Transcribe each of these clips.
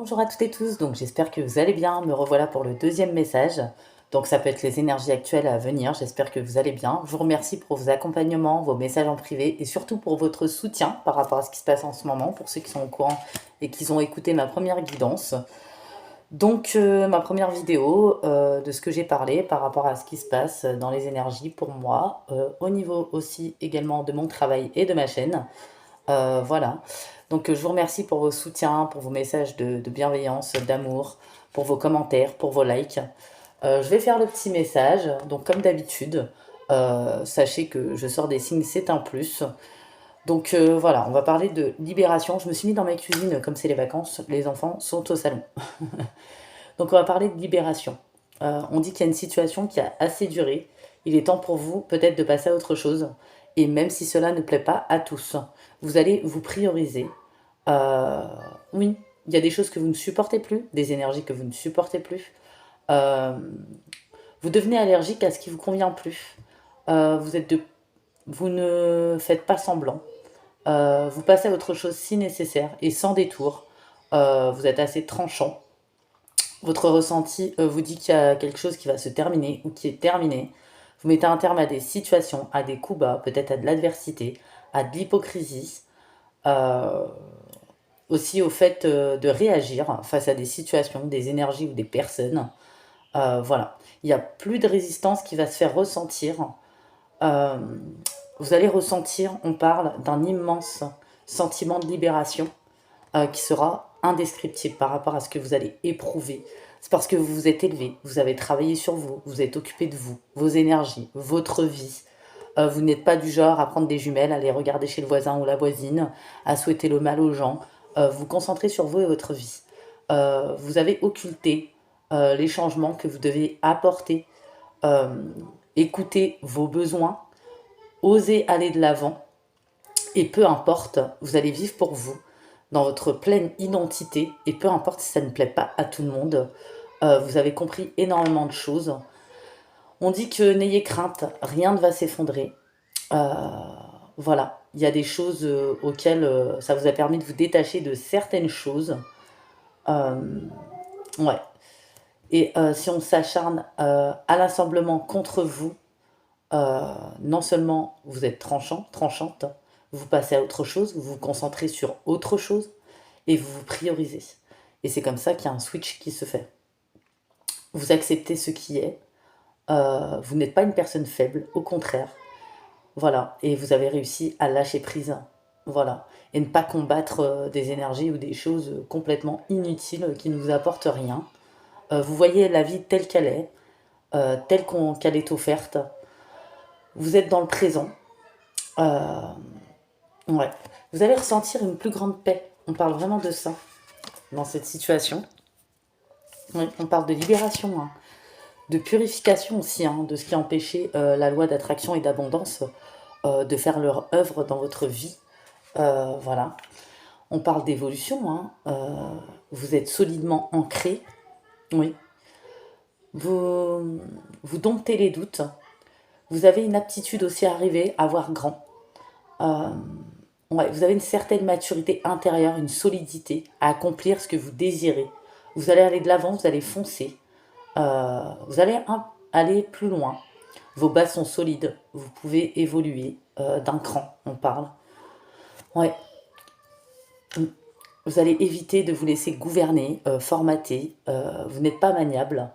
Bonjour à toutes et tous, donc j'espère que vous allez bien. Me revoilà pour le deuxième message. Donc ça peut être les énergies actuelles à venir. J'espère que vous allez bien. Je vous remercie pour vos accompagnements, vos messages en privé et surtout pour votre soutien par rapport à ce qui se passe en ce moment, pour ceux qui sont au courant et qui ont écouté ma première guidance. Donc ma première vidéo de ce que j'ai parlé par rapport à ce qui se passe dans les énergies pour moi, au niveau aussi également de mon travail et de ma chaîne. Voilà. Donc je vous remercie pour vos soutiens, pour vos messages de bienveillance, d'amour, pour vos commentaires, pour vos likes. Je vais faire le petit message. Donc comme d'habitude, sachez que je sors des signes, c'est un plus. Donc voilà, on va parler de libération. Je me suis mis dans ma cuisine, comme c'est les vacances, les enfants sont au salon. Donc on va parler de libération. On dit qu'il y a une situation qui a assez duré. Il est temps pour vous peut-être de passer à autre chose. Et même si cela ne plaît pas à tous, vous allez vous prioriser. Euh, oui, il y a des choses que vous ne supportez plus, des énergies que vous ne supportez plus. Euh, vous devenez allergique à ce qui vous convient plus. Vous êtes de, vous ne faites pas semblant. Vous passez à autre chose si nécessaire et sans détour. Vous êtes assez tranchant. Votre ressenti vous dit qu'il y a quelque chose qui va se terminer ou qui est terminé. Vous mettez un terme à des situations, à des coups bas, peut-être à de l'adversité, à de l'hypocrisie, euh, aussi au fait de réagir face à des situations, des énergies ou des personnes. Voilà, il n'y a plus de résistance qui va se faire ressentir. Euh, vous allez ressentir, on parle d'un immense sentiment de libération qui sera indescriptible par rapport à ce que vous allez éprouver. C'est parce que vous vous êtes élevé, vous avez travaillé sur vous, vous êtes occupé de vous, vos énergies, votre vie. Vous n'êtes pas du genre à prendre des jumelles, à les regarder chez le voisin ou la voisine, à souhaiter le mal aux gens. Vous concentrez sur vous et votre vie. Vous avez occulté les changements que vous devez apporter, euh, écouter vos besoins, oser aller de l'avant et peu importe, vous allez vivre pour vous, dans votre pleine identité, et peu importe si ça ne plaît pas à tout le monde, vous avez compris énormément de choses. On dit que n'ayez crainte, rien ne va s'effondrer. Euh, voilà, il y a des choses auxquelles ça vous a permis de vous détacher de certaines choses. Euh, ouais. Et si on s'acharne à l'assemblement contre vous, non seulement vous êtes tranchant, tranchante, vous passez à autre chose, vous vous concentrez sur autre chose et vous vous priorisez. Et c'est comme ça qu'il y a un switch qui se fait. Vous acceptez ce qui est, vous n'êtes pas une personne faible, au contraire. Voilà, et vous avez réussi à lâcher prise. Voilà, et ne pas combattre des énergies ou des choses complètement inutiles qui ne vous apportent rien. Vous voyez la vie telle qu'elle est, qu'elle est offerte. Vous êtes dans le présent. Euh, Ouais. Vous allez ressentir une plus grande paix. On parle vraiment de ça dans cette situation. Oui, on parle de libération, hein, de purification aussi, hein, de ce qui a empêché la loi d'attraction et d'abondance de faire leur œuvre dans votre vie. Voilà. On parle d'évolution. Hein. Vous êtes solidement ancré. Oui. Vous, vous domptez les doutes. Vous avez une aptitude aussi à arriver à voir grand. Euh, Ouais, vous avez une certaine maturité intérieure, une solidité à accomplir ce que vous désirez. Vous allez aller de l'avant, vous allez foncer, vous allez aller plus loin. Vos bases sont solides, vous pouvez évoluer d'un cran, on parle. Ouais, vous allez éviter de vous laisser gouverner, formater. Vous n'êtes pas maniable.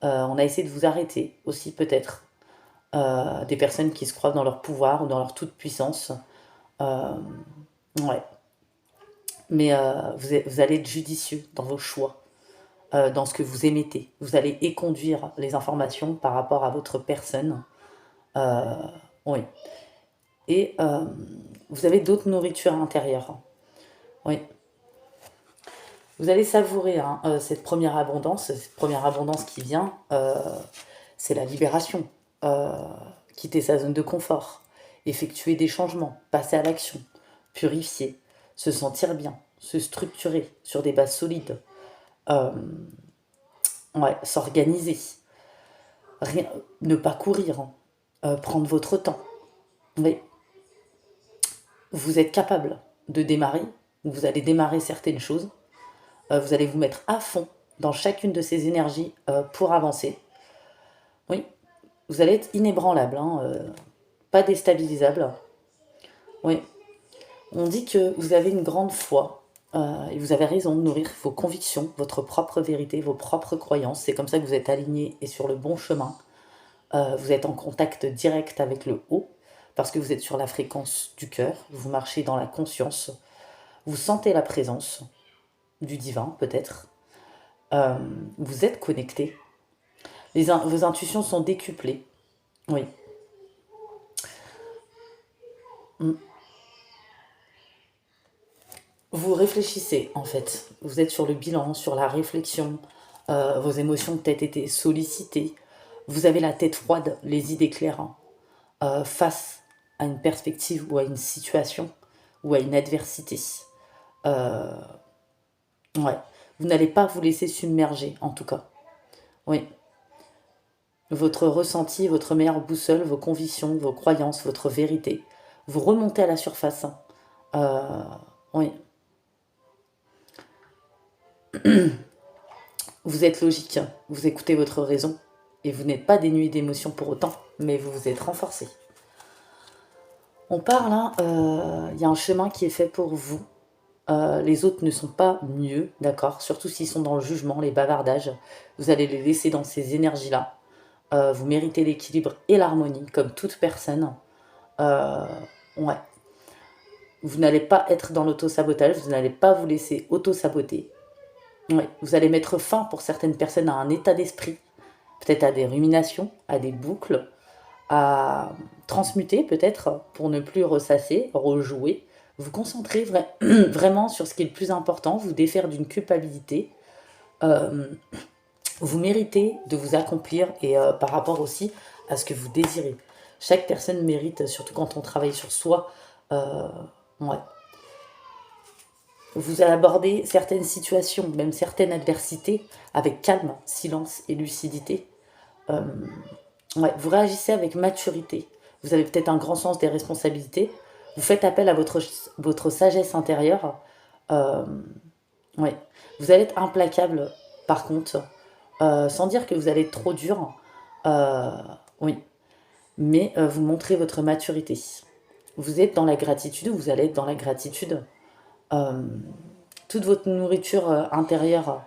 On a essayé de vous arrêter aussi peut-être. Des personnes qui se croient dans leur pouvoir ou dans leur toute puissance. Euh, ouais, mais vous allez être judicieux dans vos choix, dans ce que vous émettez. Vous allez éconduire les informations par rapport à votre personne. Euh, oui. Et vous avez d'autres nourritures intérieures. Oui. Vous allez savourer hein, cette première abondance qui vient, c'est la libération. Euh, Quitter sa zone de confort, effectuer des changements, passer à l'action, purifier, se sentir bien, se structurer sur des bases solides, euh, ouais, s'organiser, rien, ne pas courir, hein, prendre votre temps. Mais vous êtes capable de démarrer, vous allez démarrer certaines choses, Vous allez vous mettre à fond dans chacune de ces énergies pour avancer. Oui, vous allez être inébranlable, hein, pas déstabilisable. Oui, on dit que vous avez une grande foi et vous avez raison de nourrir vos convictions, votre propre vérité, vos propres croyances. C'est comme ça que vous êtes aligné et sur le bon chemin. Vous êtes en contact direct avec le haut parce que vous êtes sur la fréquence du cœur. Vous marchez dans la conscience. Vous sentez la présence du divin, peut-être. Vous êtes connecté. Vos intuitions sont décuplées. Oui. Mm. Vous réfléchissez, en fait. Vous êtes sur le bilan, sur la réflexion. Vos émotions ont peut-être été sollicitées. Vous avez la tête froide, les idées claires, hein, face à une perspective ou à une situation ou à une adversité. Euh, ouais. Vous n'allez pas vous laisser submerger, en tout cas. Oui. Votre ressenti, votre meilleure boussole, vos convictions, vos croyances, votre vérité. Vous remontez à la surface, hein. Oui. Vous êtes logique, vous écoutez votre raison et vous n'êtes pas dénué d'émotions pour autant, mais vous vous êtes renforcé. On parle, hein, y a un chemin qui est fait pour vous. Les autres ne sont pas mieux, d'accord? Surtout s'ils sont dans le jugement, les bavardages. Vous allez les laisser dans ces énergies-là. Vous méritez l'équilibre et l'harmonie, comme toute personne. Ouais. Vous n'allez pas être dans l'auto-sabotage, vous n'allez pas vous laisser auto-saboter. Ouais. Vous allez mettre fin pour certaines personnes à un état d'esprit, peut-être à des ruminations, à des boucles, à transmuter peut-être pour ne plus ressasser, rejouer. Vous concentrer vraiment sur ce qui est le plus important, vous défaire d'une culpabilité. Euh, vous méritez de vous accomplir et par rapport aussi à ce que vous désirez. Chaque personne mérite, surtout quand on travaille sur soi, ouais. Vous allez aborder certaines situations, même certaines adversités, avec calme, silence et lucidité. Euh, ouais, vous réagissez avec maturité. Vous avez peut-être un grand sens des responsabilités. Vous faites appel à votre sagesse intérieure. Euh, ouais. Vous allez être implacable, par contre, sans dire que vous allez être trop dur. Euh, oui, mais vous montrez votre maturité. Vous êtes dans la gratitude, vous allez être dans la gratitude. Euh, toute votre nourriture intérieure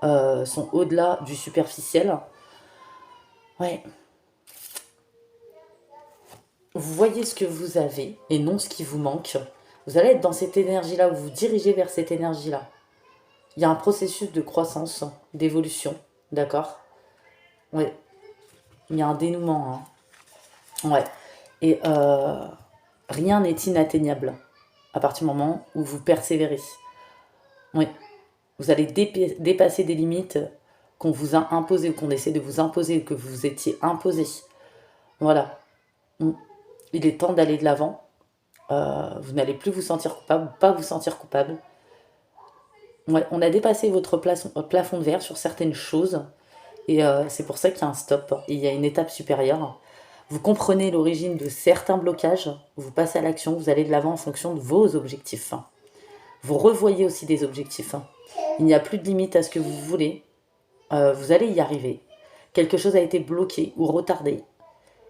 sont au-delà du superficiel. Ouais. Vous voyez ce que vous avez et non ce qui vous manque. Vous allez être dans cette énergie-là, vous vous dirigez vers cette énergie-là. Il y a un processus de croissance, d'évolution, d'accord? Ouais. Il y a un dénouement, hein. Ouais. Et rien n'est inatteignable à partir du moment où vous persévérez. Oui. Vous allez dépasser des limites qu'on vous a imposées ou qu'on essaie de vous imposer ou que vous vous étiez imposé. Voilà. Mm. Il est temps d'aller de l'avant. Vous n'allez plus vous sentir coupable, pas vous sentir coupable. Ouais, on a dépassé votre plafond de verre sur certaines choses et c'est pour ça qu'il y a un stop. Et il y a une étape supérieure. Vous comprenez l'origine de certains blocages, vous passez à l'action, vous allez de l'avant en fonction de vos objectifs. Vous revoyez aussi des objectifs. Il n'y a plus de limite à ce que vous voulez. Vous allez y arriver. Quelque chose a été bloqué ou retardé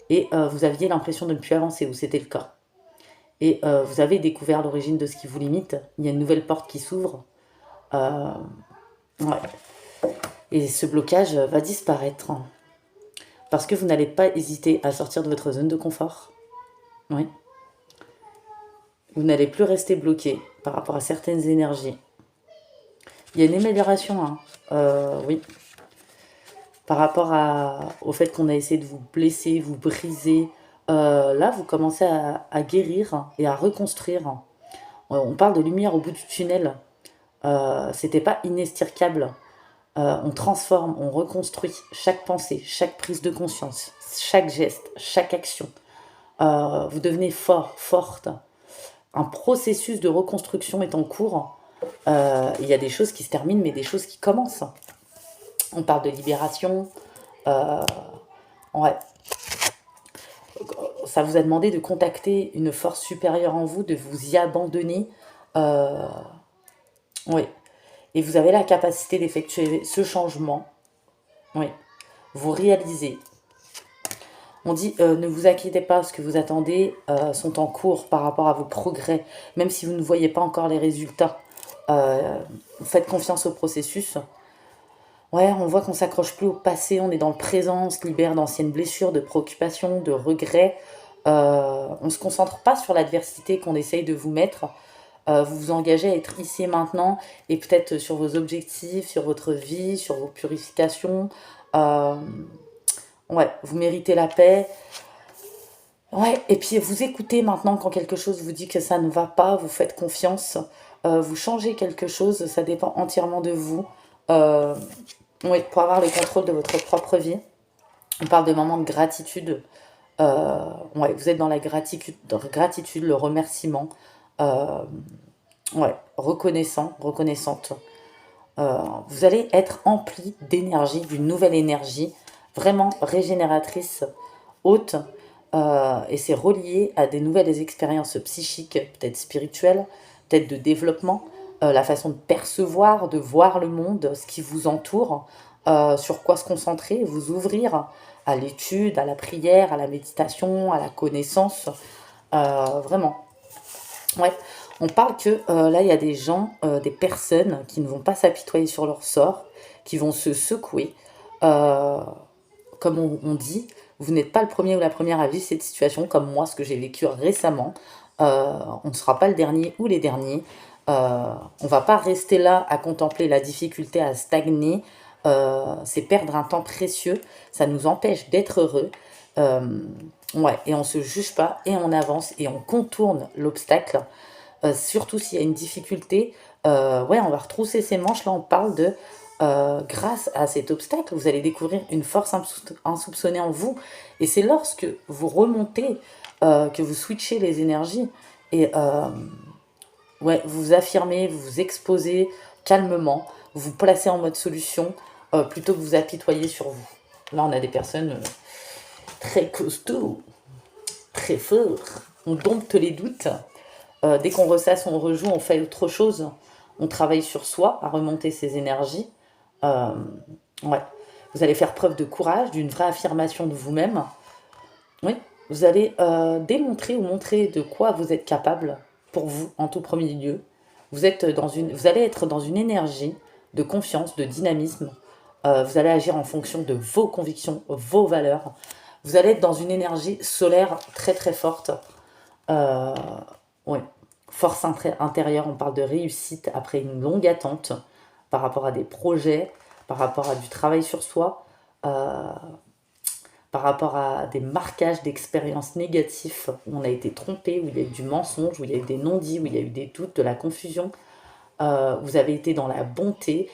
et vous aviez l'impression de ne plus avancer ou c'était le cas. Et vous avez découvert l'origine de ce qui vous limite. Il y a une nouvelle porte qui s'ouvre. Ouais. Et ce blocage va disparaître. Parce que vous n'allez pas hésiter à sortir de votre zone de confort. Oui. Vous n'allez plus rester bloqué par rapport à certaines énergies. Il y a une amélioration, hein. Oui. Par rapport au fait qu'on a essayé de vous blesser, vous briser. Là, vous commencez à guérir et à reconstruire. On parle de lumière au bout du tunnel. C'était pas inextricable. On transforme, on reconstruit chaque pensée, chaque prise de conscience, chaque geste, chaque action. Vous devenez fort, forte. Un processus de reconstruction est en cours. Il y a des choses qui se terminent, mais des choses qui commencent. On parle de libération. Ouais. Ça vous a demandé de contacter une force supérieure en vous, de vous y abandonner. Oui. et vous avez la capacité d'effectuer ce changement. Oui, vous réalisez. On dit, ne vous inquiétez pas, ce que vous attendez sont en cours par rapport à vos progrès, même si vous ne voyez pas encore les résultats. Faites confiance au processus. Ouais, on voit qu'on s'accroche plus au passé, on est dans le présent, on se libère d'anciennes blessures, de préoccupations, de regrets. On se concentre pas sur l'adversité qu'on essaye de vous mettre. Vous vous engagez à être ici et maintenant, et peut-être sur vos objectifs, sur votre vie, sur vos purifications. Euh, ouais, vous méritez la paix. Ouais, et puis vous écoutez maintenant quand quelque chose vous dit que ça ne va pas, vous faites confiance, vous changez quelque chose, ça dépend entièrement de vous. Euh, oui, pour avoir le contrôle de votre propre vie. On parle de moments de gratitude. Ouais, vous êtes dans la gratitude, le remerciement. Euh, ouais, reconnaissant, reconnaissante. Vous allez être empli d'énergie, d'une nouvelle énergie, vraiment régénératrice, haute, et c'est relié à des nouvelles expériences psychiques, peut-être spirituelles, peut-être de développement, la façon de percevoir, de voir le monde, ce qui vous entoure, sur quoi se concentrer, vous ouvrir à l'étude, à la prière, à la méditation, à la connaissance, vraiment. Ouais, on parle que là, il y a des gens, des personnes qui ne vont pas s'apitoyer sur leur sort, qui vont se secouer. Euh, Comme on dit, vous n'êtes pas le premier ou la première à vivre cette situation, comme moi, ce que j'ai vécu récemment. On ne sera pas le dernier ou les derniers. On va pas rester là à contempler la difficulté, à stagner. C'est perdre un temps précieux. Ça nous empêche d'être heureux. Euh, ouais, et on se juge pas et on avance et on contourne l'obstacle. Surtout s'il y a une difficulté, ouais, on va retrousser ses manches. Là, on parle de, grâce à cet obstacle, vous allez découvrir une force insoupçonnée en vous. Et c'est lorsque vous remontez, que vous switchez les énergies. Et ouais, vous vous affirmez, vous vous exposez calmement, vous vous placez en mode solution, plutôt que vous apitoyer sur vous. Là, on a des personnes très costauds, très forts. On dompte les doutes. Dès qu'on ressasse, on rejoue, on fait autre chose. On travaille sur soi, à remonter ses énergies. Euh, ouais. Vous allez faire preuve de courage, d'une vraie affirmation de vous-même. Oui. Vous allez démontrer ou montrer de quoi vous êtes capable pour vous en tout premier lieu. Vous allez être dans une énergie de confiance, de dynamisme. Vous allez agir en fonction de vos convictions, vos valeurs. Vous allez être dans une énergie solaire très très forte. Euh, ouais. Force intérieure, on parle de réussite après une longue attente par rapport à des projets, par rapport à du travail sur soi, euh, par rapport à des marquages d'expériences négatives où on a été trompé, où il y a eu du mensonge, où il y a eu des non-dits, où il y a eu des doutes, de la confusion. Vous avez été dans la bonté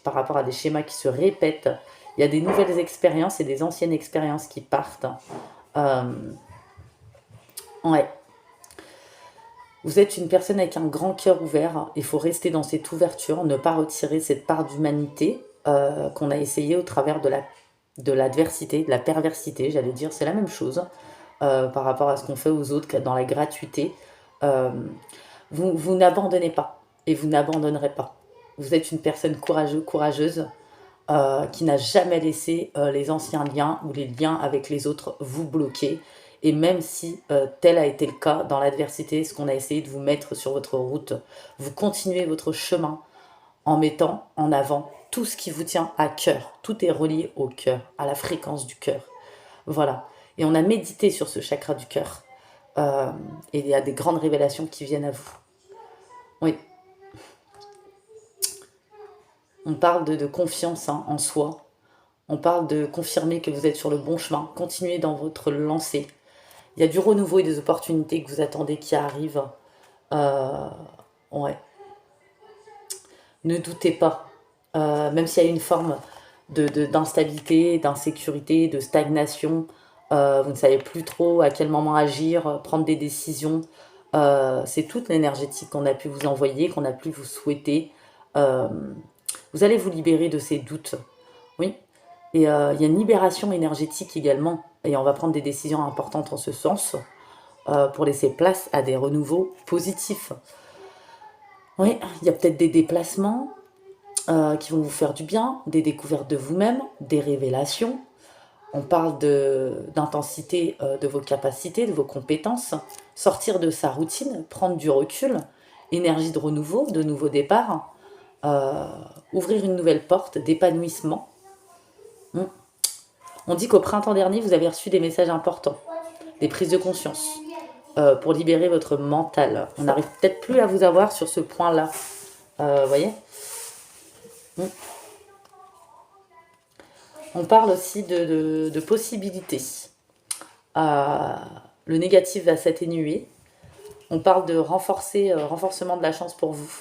par rapport à des schémas qui se répètent. Il y a des nouvelles expériences et des anciennes expériences qui partent. Euh, ouais. Vous êtes une personne avec un grand cœur ouvert. Il faut rester dans cette ouverture, ne pas retirer cette part d'humanité qu'on a essayé au travers de l'adversité, de la perversité, j'allais dire, c'est la même chose par rapport à ce qu'on fait aux autres dans la gratuité. Euh, vous n'abandonnez pas et vous n'abandonnerez pas. Vous êtes une personne courageuse qui n'a jamais laissé les anciens liens ou les liens avec les autres vous bloquer. Et même si tel a été le cas dans l'adversité, ce qu'on a essayé de vous mettre sur votre route, vous continuez votre chemin en mettant en avant tout ce qui vous tient à cœur. Tout est relié au cœur, à la fréquence du cœur. Voilà. Et on a médité sur ce chakra du cœur. Euh, et il y a des grandes révélations qui viennent à vous. Oui, on parle de confiance hein, en soi. On parle de confirmer que vous êtes sur le bon chemin. Continuez dans votre lancée. Il y a du renouveau et des opportunités que vous attendez qui arrivent. Euh, ouais. Ne doutez pas. Même s'il y a une forme d'instabilité, d'insécurité, de stagnation, vous ne savez plus trop à quel moment agir, prendre des décisions. C'est toute l'énergétique qu'on a pu vous envoyer, qu'on a pu vous souhaiter. Euh, vous allez vous libérer de ces doutes. Oui. Et il y a une libération énergétique également. Et on va prendre des décisions importantes en ce sens pour laisser place à des renouveaux positifs. Oui, il y a peut-être des déplacements, qui vont vous faire du bien, des découvertes de vous-même, des révélations. On parle d'intensité de vos capacités, de vos compétences, sortir de sa routine, prendre du recul, énergie de renouveau, de nouveau départ, euh, ouvrir une nouvelle porte d'épanouissement. Mm. On dit qu'au printemps dernier, vous avez reçu des messages importants, des prises de conscience pour libérer votre mental. On n'arrive peut-être plus à vous avoir sur ce point-là. Vous voyez. Mm. On parle aussi de possibilités. Le négatif va s'atténuer. On parle de renforcement de la chance pour vous.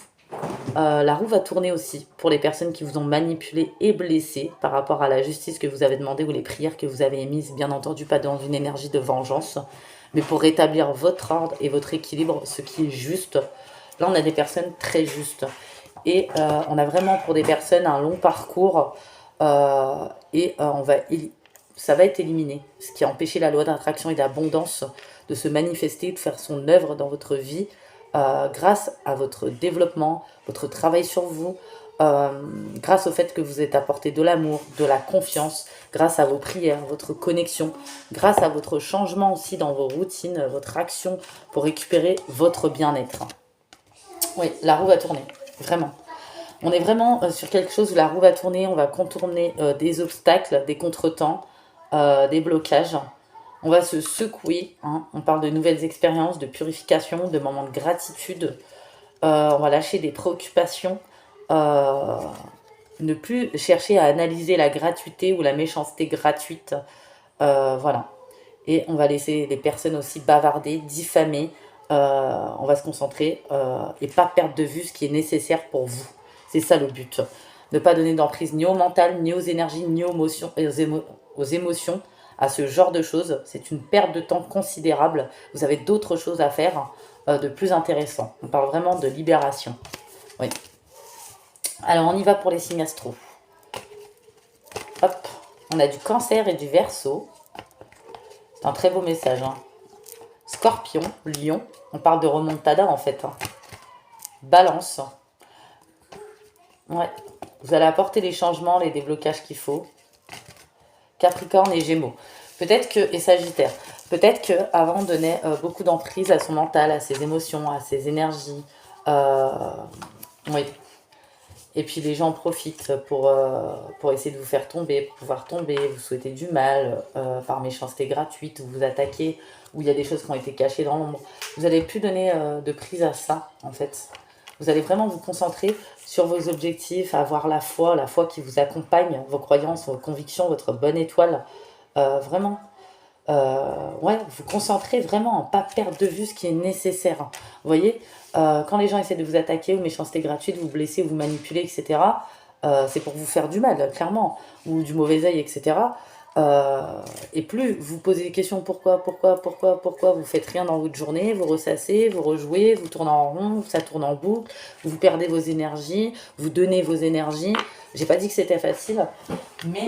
La roue va tourner aussi pour les personnes qui vous ont manipulé et blessé par rapport à la justice que vous avez demandé ou les prières que vous avez émises, bien entendu pas dans une énergie de vengeance, mais pour rétablir votre ordre et votre équilibre, ce qui est juste. Là, on a des personnes très justes. Et on a vraiment pour des personnes un long parcours et ça va être éliminé. Ce qui a empêché la loi d'attraction et d'abondance de se manifester, de faire son œuvre dans votre vie grâce à votre développement, votre travail sur vous, grâce au fait que vous êtes apporté de l'amour, de la confiance, grâce à vos prières, votre connexion, grâce à votre changement aussi dans vos routines, votre action pour récupérer votre bien-être. Oui, la roue va tourner, vraiment. On est vraiment sur quelque chose où la roue va tourner, on va contourner des obstacles, des contretemps, des blocages. On va se secouer, hein. On parle de nouvelles expériences, de purification, de moments de gratitude. On va lâcher des préoccupations. Ne plus chercher à analyser la gratuité ou la méchanceté gratuite. Voilà. Et on va laisser les personnes aussi bavarder, diffamer. On va se concentrer et pas perdre de vue ce qui est nécessaire pour vous. C'est ça le but. Ne pas donner d'emprise ni au mental, ni aux énergies, ni aux émotions, à ce genre de choses. C'est une perte de temps considérable. Vous avez d'autres choses à faire de plus intéressant. On parle vraiment de libération. Oui. Alors, on y va pour les signes astro. Hop. On a du Cancer et du Verseau. C'est un très beau message. Hein. Scorpion, Lion. On parle de remontada en fait. Hein. Balance. Ouais. Vous allez apporter les changements, les déblocages qu'il faut. Capricorne et Gémeaux. Peut-être que, et Sagittaire, peut-être qu'avant on donnait beaucoup d'emprise à son mental, à ses émotions, à ses énergies. Oui. Et puis les gens profitent pour essayer de vous faire tomber, pour pouvoir tomber, vous souhaiter du mal, par méchanceté gratuite, ou vous attaquer, où il y a des choses qui ont été cachées dans l'ombre. Vous n'allez plus donner de prise à ça, en fait. Vous allez vraiment vous concentrer sur vos objectifs, avoir la foi qui vous accompagne, vos croyances, vos convictions, votre bonne étoile. Vraiment. Ouais, vous concentrez vraiment en pas perdre de vue ce qui est nécessaire. Vous voyez, quand les gens essaient de vous attaquer ou méchanceté gratuite, vous blesser, vous manipuler, etc., c'est pour vous faire du mal, clairement, ou du mauvais œil, etc. Et plus vous posez des questions pourquoi, vous faites rien dans votre journée, vous ressassez, vous rejouez, vous tournez en rond, ça tourne en boucle, vous perdez vos énergies, vous donnez vos énergies. J'ai pas dit que c'était facile, mais...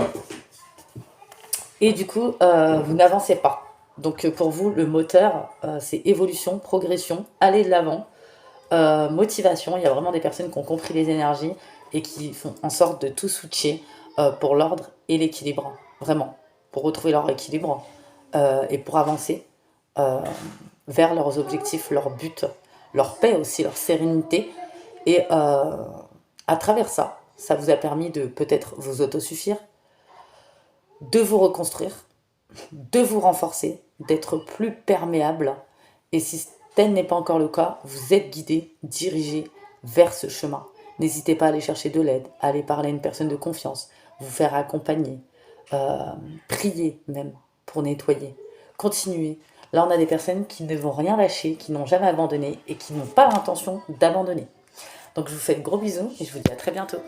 Et du coup, vous n'avancez pas. Donc pour vous, le moteur, c'est évolution, progression, aller de l'avant, motivation. Il y a vraiment des personnes qui ont compris les énergies et qui font en sorte de tout switcher pour l'ordre et l'équilibre. Vraiment, pour retrouver leur équilibre et pour avancer vers leurs objectifs, leur but, leur paix aussi, leur sérénité. Et à travers ça, ça vous a permis de peut-être vous autosuffire, de vous reconstruire, de vous renforcer, d'être plus perméable. Et si tel n'est pas encore le cas, vous êtes guidé, dirigé vers ce chemin. N'hésitez pas à aller chercher de l'aide, à aller parler à une personne de confiance, vous faire accompagner, prier même pour nettoyer. Continuez. Là, on a des personnes qui ne vont rien lâcher, qui n'ont jamais abandonné et qui n'ont pas l'intention d'abandonner. Donc, je vous fais de gros bisous et je vous dis à très bientôt.